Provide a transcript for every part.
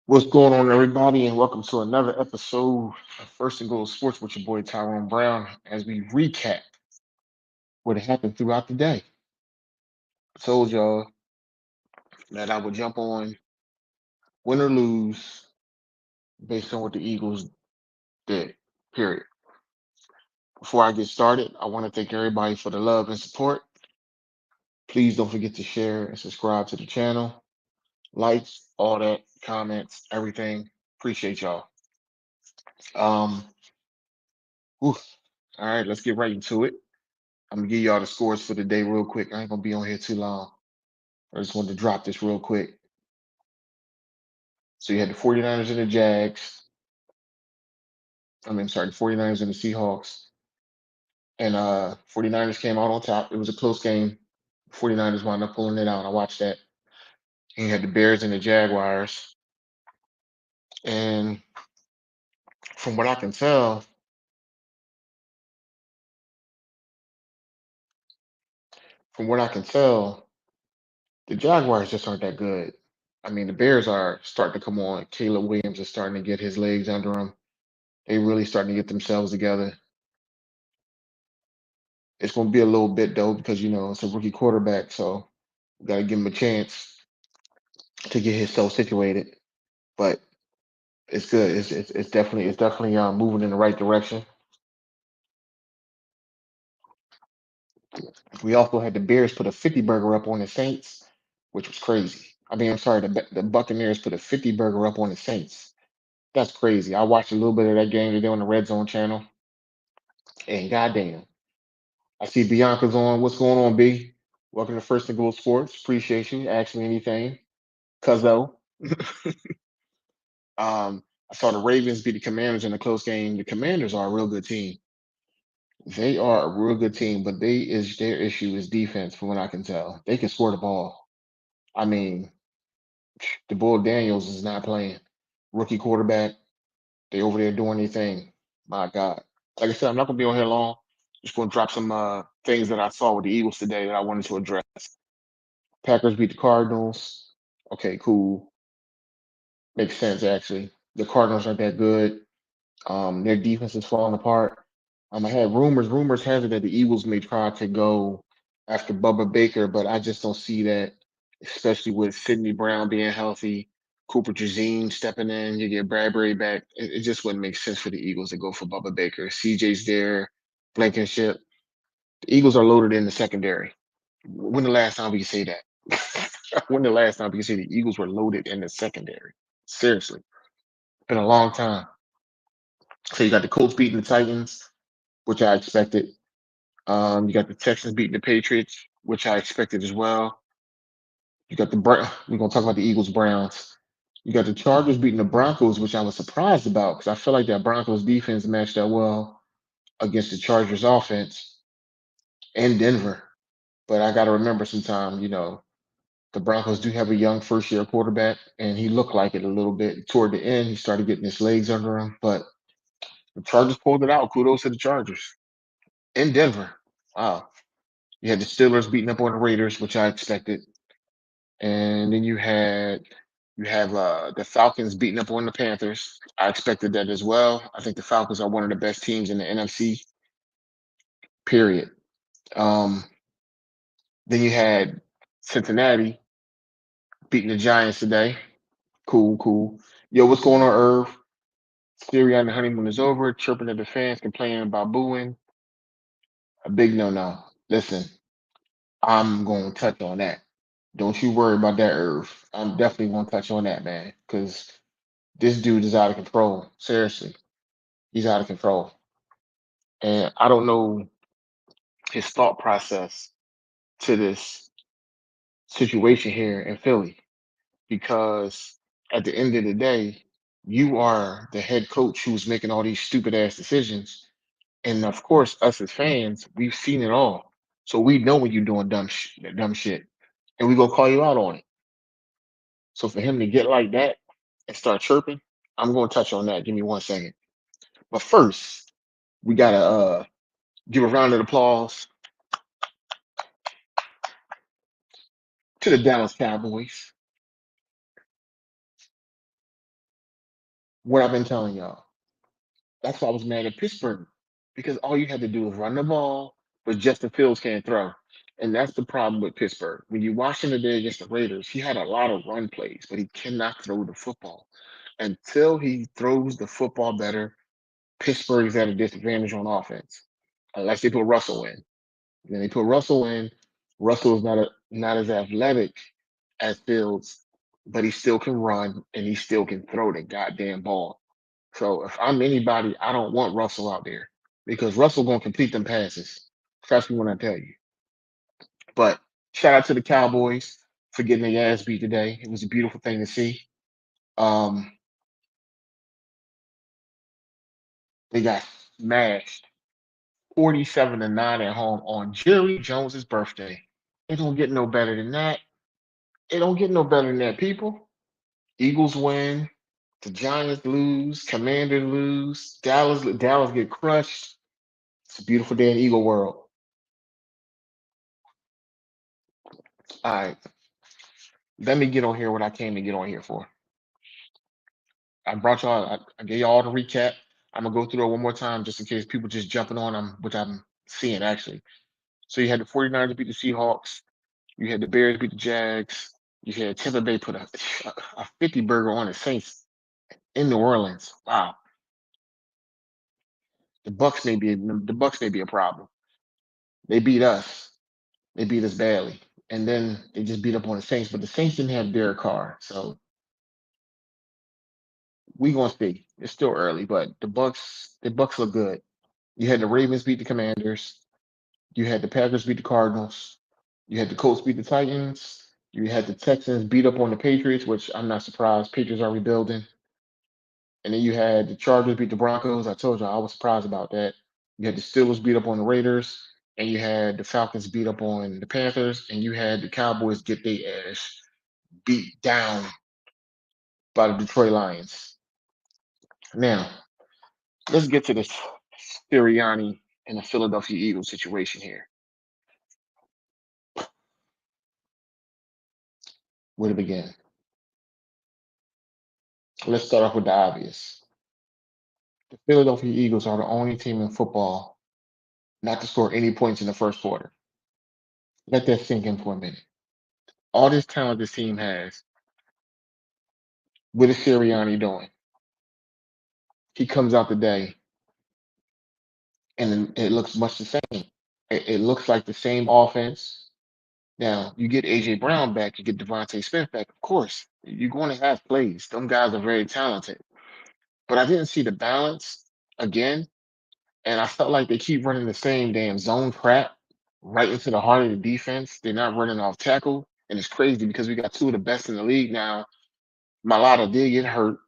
What's going on, everybody, and welcome to another episode of First and Goal Sports with your boy Tyrone Brown as we recap what happened throughout the day. I told y'all that I would jump on win or lose based on what the Eagles did, period. Before I get started, I want to thank everybody for the love and support. Please don't forget to share and subscribe to the channel, likes, all that, comments, everything. Appreciate y'all. Um, whew. All right, let's get right into it. I'm gonna give y'all the scores for the day real quick. I ain't gonna be on here too long. I just wanted to drop this real quick. So you had the 49ers and the Jags. The 49ers and the Seahawks. And 49ers came out on top. It was a close game. 49ers wound up pulling it out. I watched that. And you had the Bears and the Jaguars. And from what I can tell, from what I can tell, the Jaguars just aren't that good. I mean, the Bears are starting to come on. Caleb Williams is starting to get his legs under him. They really starting to get themselves together. It's going to be a little bit though because it's a rookie quarterback, so we got to give him a chance to get himself situated. But it's good. It's definitely moving in the right direction. We also had the Bears put a 50 burger up on the Saints, which was crazy. I mean, I'm sorry, the Buccaneers put a 50 burger up on the Saints. That's crazy. I watched a little bit of that game today on the Red Zone channel, and goddamn, I see Bianca's on. What's going on, B? Welcome to First and Goal Sports. Appreciate you. Ask me anything, cuzzo. I saw the Ravens beat the Commanders in a close game. The Commanders are a real good team. They are a real good team, but their issue is defense, from what I can tell. They can score the ball. I mean, the Bull Daniels is not playing. Rookie quarterback, they over there doing their thing. My God. Like I said, I'm not gonna be on here long. Just gonna drop some things that I saw with the Eagles today that I wanted to address. Packers beat the Cardinals. Okay, cool. Makes sense actually. The Cardinals aren't that good. Their defense is falling apart. I had rumors has it that the Eagles may try to go after Bubba Baker, but I just don't see that, especially with Sidney Brown being healthy, Cooper Jazeen stepping in, you get Bradbury back. It just wouldn't make sense for the Eagles to go for Bubba Baker. CJ's there, Blankenship. The Eagles are loaded in the secondary. When the last time we could say that? When the last time we could say the Eagles were loaded in the secondary? Seriously, been a long time. So you got the Colts beating the Titans, which I expected. You got the Texans beating the Patriots, which I expected as well. You got we're gonna talk about the Eagles Browns. You got the Chargers beating the Broncos, which I was surprised about because I feel like that Broncos defense matched up well against the Chargers offense in Denver. But I got to remember sometime, the Broncos do have a young first year quarterback, and he looked like it a little bit toward the end. He started getting his legs under him, but the Chargers pulled it out. Kudos to the Chargers in Denver. Wow. You had the Steelers beating up on the Raiders, which I expected. And then you have the Falcons beating up on the Panthers. I expected that as well. I think the Falcons are one of the best teams in the NFC. Period. Um, then you had Cincinnati beating the Giants today. Cool, cool. Yo, what's going on, Irv? Syria and the honeymoon is over. Chirping at the fans, complaining about booing. A big no-no. Listen, I'm going to touch on that. Don't you worry about that, Irv. I'm definitely going to touch on that, man, because this dude is out of control. Seriously, he's out of control. And I don't know his thought process to this situation here in Philly because at the end of the day, you are the head coach who's making all these stupid ass decisions. And of course, us as fans, we've seen it all. So we know when you're doing dumb shit. And we gonna call you out on it. So for him to get like that and start chirping, I'm gonna touch on that. Give me 1 second. But first, we gotta give a round of applause to the Dallas Cowboys. What I've been telling y'all. That's why I was mad at Pittsburgh because all you had to do was run the ball, but Justin Fields can't throw. And that's the problem with Pittsburgh. When you watch him today against the Raiders, he had a lot of run plays, but he cannot throw the football. Until he throws the football better, Pittsburgh is at a disadvantage on offense. Unless they put Russell in. Then they put Russell in. Russell is not as athletic as Fields, but he still can run and he still can throw the goddamn ball. So if I'm anybody, I don't want Russell out there because Russell gonna complete them passes. Trust me when I tell you. But shout out to the Cowboys for getting their ass beat today. It was a beautiful thing to see. Um, they got smashed 47-9 at home on Jerry Jones's birthday. It don't get no better than that. It don't get no better than that, people. Eagles win. The Giants lose. Commanders lose. Dallas get crushed. It's a beautiful day in Eagle world. All right, let me get on here what I came to get on here for. I brought y'all. I gave y'all the recap. I'm gonna go through it one more time just in case people just jumping on them, which I'm seeing actually. So you had the 49ers beat the Seahawks. You had the Bears beat the Jags. You had Tampa Bay put a 50 burger on the Saints in New Orleans. Wow, the Bucks may be a problem. They beat us. They beat us badly, and then they just beat up on the Saints. But the Saints didn't have Derek Carr, so we gonna see. It's still early, but the Bucks look good. You had the Ravens beat the Commanders. You had the Packers beat the Cardinals. You had the Colts beat the Titans. You had the Texans beat up on the Patriots, which I'm not surprised. Patriots are rebuilding. And then you had the Chargers beat the Broncos. I told you I was surprised about that. You had the Steelers beat up on the Raiders, and you had the Falcons beat up on the Panthers, and you had the Cowboys get their ass beat down by the Detroit Lions. Now, let's get to this Sirianni and the Philadelphia Eagles situation here. Where to begin? Let's start off with the obvious. The Philadelphia Eagles are the only team in football not to score any points in the first quarter. Let that sink in for a minute. All this talent this team has, what is Sirianni doing? He comes out today and it looks much the same. It looks like the same offense. Now, you get AJ Brown back, you get Devontae Smith back, of course. You're going to have plays. Them guys are very talented. But I didn't see the balance again. And I felt like they keep running the same damn zone crap right into the heart of the defense. They're not running off tackle. And it's crazy because we got two of the best in the league now. Malata did get hurt.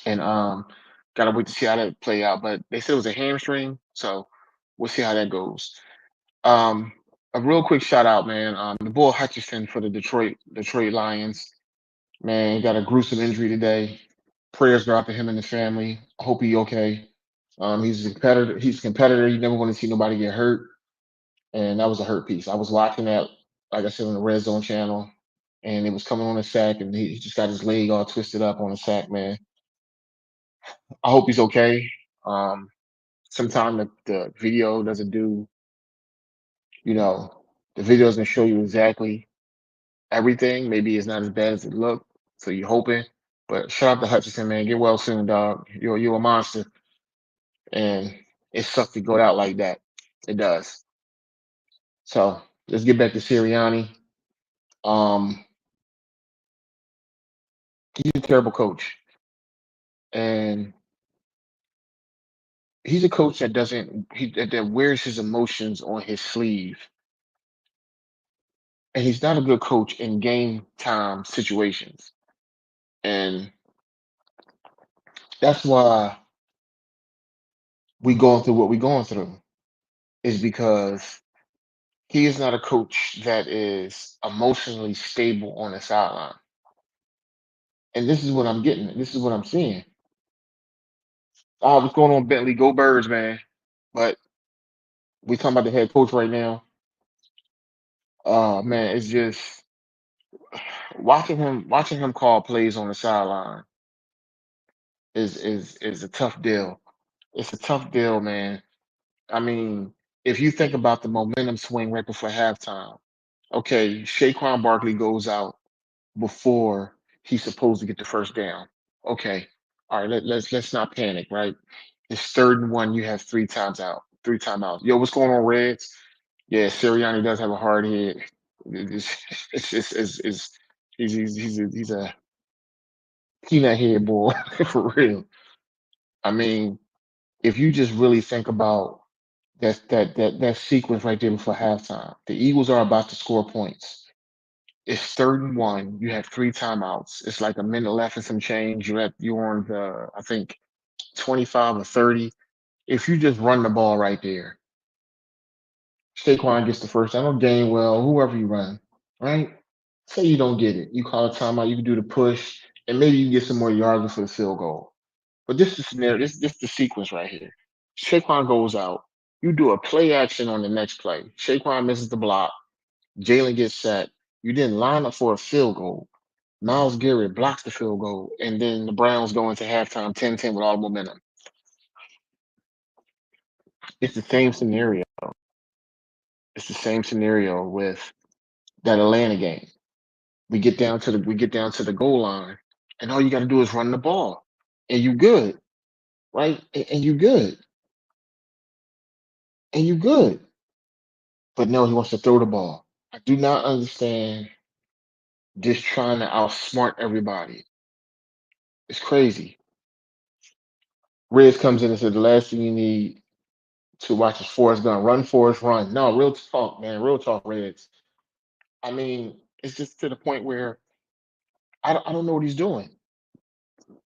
And gotta wait to see how that play out. But they said it was a hamstring, so we'll see how that goes. Um, a real quick shout out, man. The boy Hutchinson for the Detroit Lions. Man, he got a gruesome injury today. Prayers go out to him and his family. I hope he okay. He's a competitor. He's a competitor. You never want to see nobody get hurt, and that was a hurt piece. I was watching that, like I said, on the Red Zone channel, and it was coming on a sack, and he just got his leg all twisted up on a sack. Man, I hope he's okay. Um, Sometimes the video doesn't do, you know, the video doesn't show you exactly everything. Maybe it's not as bad as it looked, so you're hoping. But shout out to Hutchinson, man. Get well soon, dog. You're a monster, and it sucks to go out like that. It does. So let's get back to Sirianni. Um, he's a terrible coach, and he's a coach that doesn't that wears his emotions on his sleeve, and he's not a good coach in game time situations. And that's why we going through what we going through is because he is not a coach that is emotionally stable on the sideline. And this is what I'm getting. This is what I'm seeing. What's going on, Bentley? Go Birds, man. But we talking about the head coach right now. Man, it's just watching him call plays on the sideline. is a tough deal. It's a tough deal, man. I mean, if you think about the momentum swing right before halftime, okay, Saquon Barkley goes out before he's supposed to get the first down. Okay, all right, let's not panic, right? It's 3rd and 1. You have three timeouts. Yo, what's going on, Reds? Yeah, Sirianni does have a hard head. It's, it's he's a peanut head boy for real. I mean, if you just really think about that sequence right there before halftime, the Eagles are about to score points. It's 3rd and 1. You have three timeouts. It's like a minute left and some change. You're on the I think 25 or 30. If you just run the ball right there, Saquon gets the first down or Gainwell, whoever you run, right? Say you don't get it. You call a timeout, you can do the push, and maybe you get some more yards for the field goal. But this is the scenario, this the sequence right here. Saquon goes out. You do a play action on the next play. Saquon misses the block. Jalen gets set. You then line up for a field goal. Miles Garrett blocks the field goal, and then the Browns go into halftime 10-10 with all momentum. It's the same scenario. It's the same scenario with that Atlanta game. We get down to the goal line, and all you got to do is run the ball, and you good, right? And you good, and you good. But no, he wants to throw the ball. I do not understand just trying to outsmart everybody. It's crazy. Riz comes in and said the last thing you need to watch is Forrest Gump. Run, Forrest, run. No, real talk, man. Real talk, Reds. I mean, it's just to the point where I don't know what he's doing.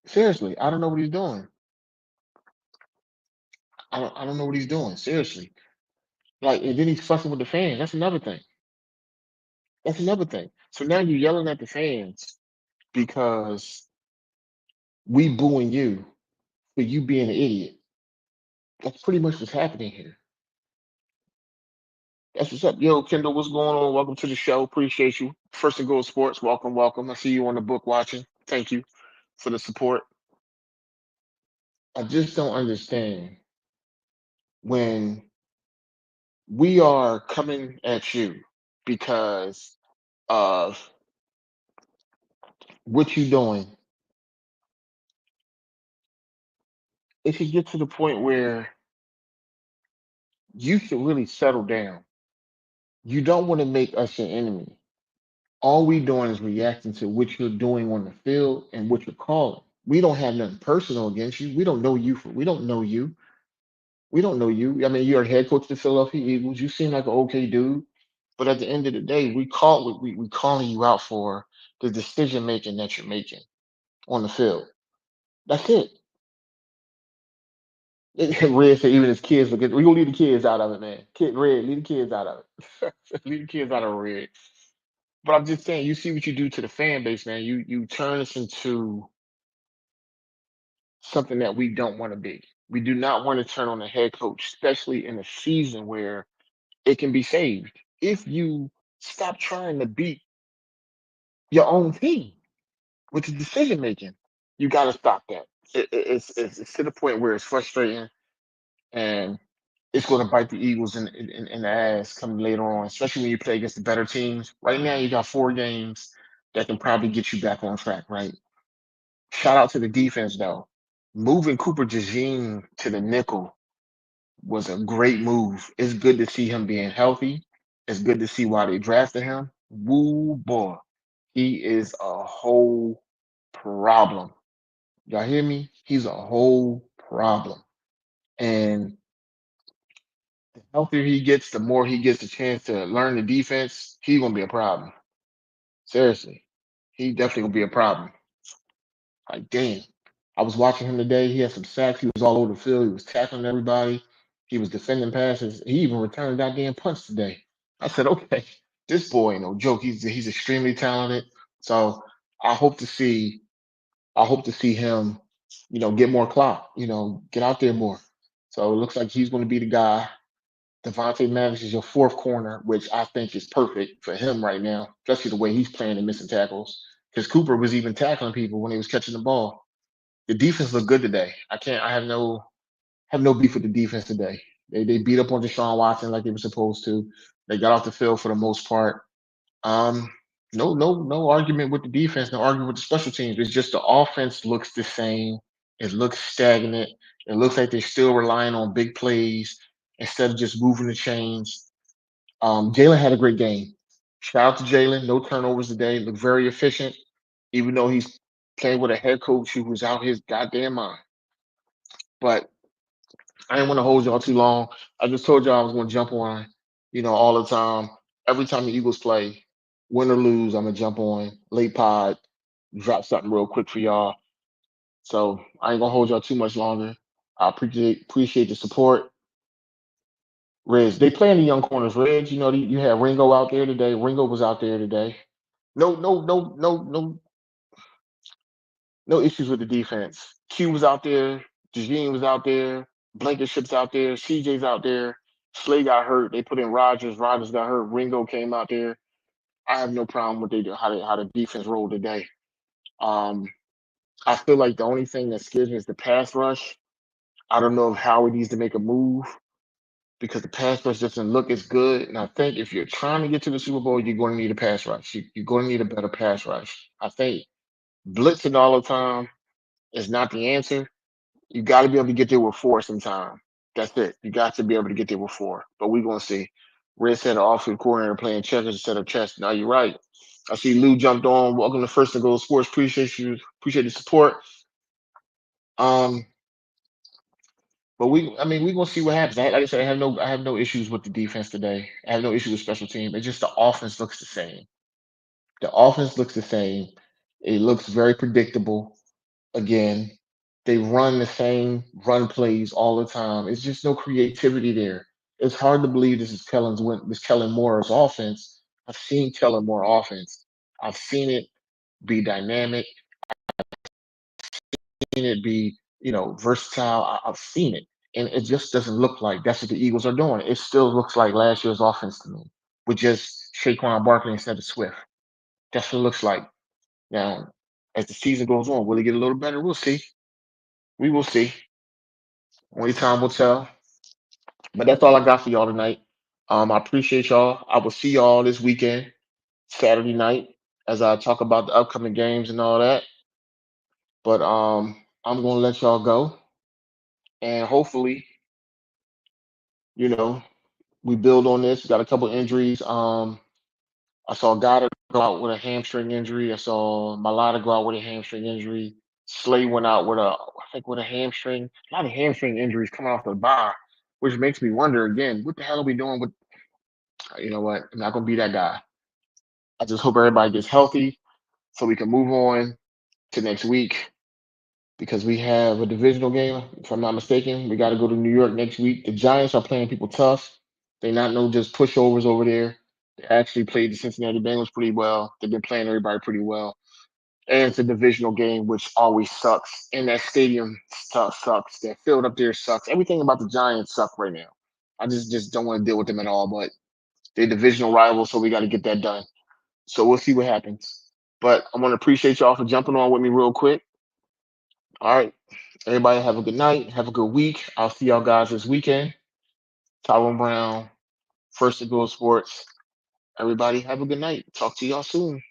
Seriously, I don't know what he's doing. I don't know what he's doing. Seriously. Like, and then he's fussing with the fans. That's another thing. That's another thing. So now you're yelling at the fans because we booing you for you being an idiot. That's pretty much what's happening here. That's what's up. Yo, Kendall, what's going on? Welcome to the show. Appreciate you. First and Goal Sports. Welcome, welcome. I see you on the book watching. Thank you for the support. I just don't understand when we are coming at you because of what you're doing. It should get to the point where you should really settle down. You don't want to make us your enemy. All we doing is reacting to what you're doing on the field and what you're calling. We don't have nothing personal against you. We don't know you. We don't know you. We don't know you. I mean, you're a head coach of the Philadelphia Eagles. You seem like an okay dude, but at the end of the day, we calling you out for the decision making that you're making on the field. That's it. Red said even his kids look. We gonna leave the kids out of it, man. Red, leave the kids out of it. Leave the kids out of Red. But I'm just saying, you see what you do to the fan base, man. You turn us into something that we don't want to be. We do not want to turn on the head coach, especially in a season where it can be saved. If you stop trying to beat your own team with the decision making, you got to stop that. It's to the point where it's frustrating and it's going to bite the Eagles in the ass coming later on, especially when you play against the better teams. Right now, you got 4 games that can probably get you back on track, right? Shout out to the defense, though. Moving Cooper DeJean to the nickel was a great move. It's good to see him being healthy. It's good to see why they drafted him. Woo boy. He is a whole problem. Y'all hear me? He's a whole problem. And the healthier he gets, the more he gets a chance to learn the defense, he's gonna be a problem. Seriously. He definitely gonna be a problem. Like, damn. I was watching him today. He had some sacks. He was all over the field. He was tackling everybody. He was defending passes. He even returned that damn punch today. I said, okay, this boy ain't no joke. He's extremely talented. So I hope to see I hope to see him, get more clout, get out there more. So it looks like he's going to be the guy. Devontae Maddox is your fourth corner, which I think is perfect for him right now, especially the way he's playing and missing tackles. Because Cooper was even tackling people when he was catching the ball. The defense looked good today. I have no beef with the defense today. They beat up on Deshaun Watson like they were supposed to. They got off the field for the most part. Um, no argument with the defense, no argument with the special teams. It's just the offense looks the same. It looks stagnant. It looks like they're still relying on big plays instead of just moving the chains. Jalen had a great game. Shout out to Jalen. No turnovers today. Looked very efficient, even though he's playing with a head coach who was out his goddamn mind. But I didn't want to hold y'all too long. I just told y'all I was going to jump on, all the time. Every time the Eagles play, win or lose, I'm gonna jump on late pod, drop something real quick for y'all. So I ain't gonna hold y'all too much longer. I appreciate the support. Reg, they playing the young corners. Reg, you had Ringo out there today. Ringo was out there today. No issues with the defense. Q was out there. Eugene was out there. Blankenship's out there. CJ's out there. Slay got hurt. They put in Rogers. Rogers got hurt. Ringo came out there. I have no problem with how the defense rolled today. Um, I feel like the only thing that scares me is the pass rush. I don't know if Howard needs to make a move because the pass rush doesn't look as good. And I think if you're trying to get to the Super Bowl, you're going to need a pass rush. You're going to need a better pass rush. I think blitzing all the time is not the answer. You got to be able to get there with four sometime. That's it. You got to be able to get there with four. But we're going to see. Red said offensive coordinator playing checkers instead of chess. Now you're right. I see Lou jumped on. Welcome to First and Goal Sports. Appreciate you. Appreciate the support. Um, but we're gonna see what happens. Like I said, I have no issues with the defense today. I have no issues with special team. It's just the offense looks the same. The offense looks the same. It looks very predictable. Again, they run the same run plays all the time. It's just no creativity there. It's hard to believe this Kellen Moore's offense. I've seen Kellen Moore offense. I've seen it be dynamic, seen it be, versatile. I've seen it. And it just doesn't look like that's what the Eagles are doing. It still looks like last year's offense to me, with just Saquon Barkley instead of Swift. That's what it looks like. Now, as the season goes on, will it get a little better? We'll see. We will see. Only time will tell. But that's all I got for y'all tonight. I appreciate y'all. I will see y'all this weekend, Saturday night, as I talk about the upcoming games and all that. But I'm gonna let y'all go, and hopefully, you know, we build on this. We got a couple injuries. I saw Goddard go out with a hamstring injury. I saw Malata go out with a hamstring injury. Slay went out with I think with a hamstring. A lot of hamstring injuries coming off the bye, which makes me wonder again, what the hell are we doing with? You know what? I'm not gonna be that guy. I just hope everybody gets healthy so we can move on to next week because we have a divisional game. If I'm not mistaken, we got to go to New York next week. The Giants are playing people tough. They not no just pushovers over there. They actually played the Cincinnati Bengals pretty well. They've been playing everybody pretty well. And it's a divisional game, which always sucks. And that stadium sucks. That field up there sucks. Everything about the Giants suck right now. I just don't want to deal with them at all. But they're divisional rivals, so we got to get that done. So we'll see what happens. But I want to appreciate y'all for jumping on with me real quick. All right. Everybody have a good night. Have a good week. I'll see y'all guys this weekend. Tyrone Brown, First and Goal Sports. Everybody have a good night. Talk to y'all soon.